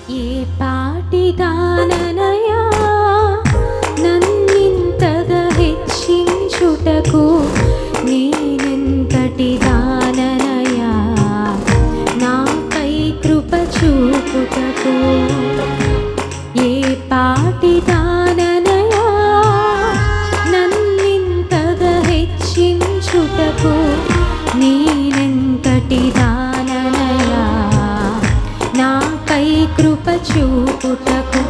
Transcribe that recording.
ఏ పాటిదాననయా నన్నింతగా హెచ్చించుటకు, నేనెంతటి దాననయా నాపై కృప చూపుటకు. ఏ పాటిదాననయా నన్నింతగా హెచ్చించుటకు, నేనెంతటి దాననయా నాపై కృప చూపుటకు.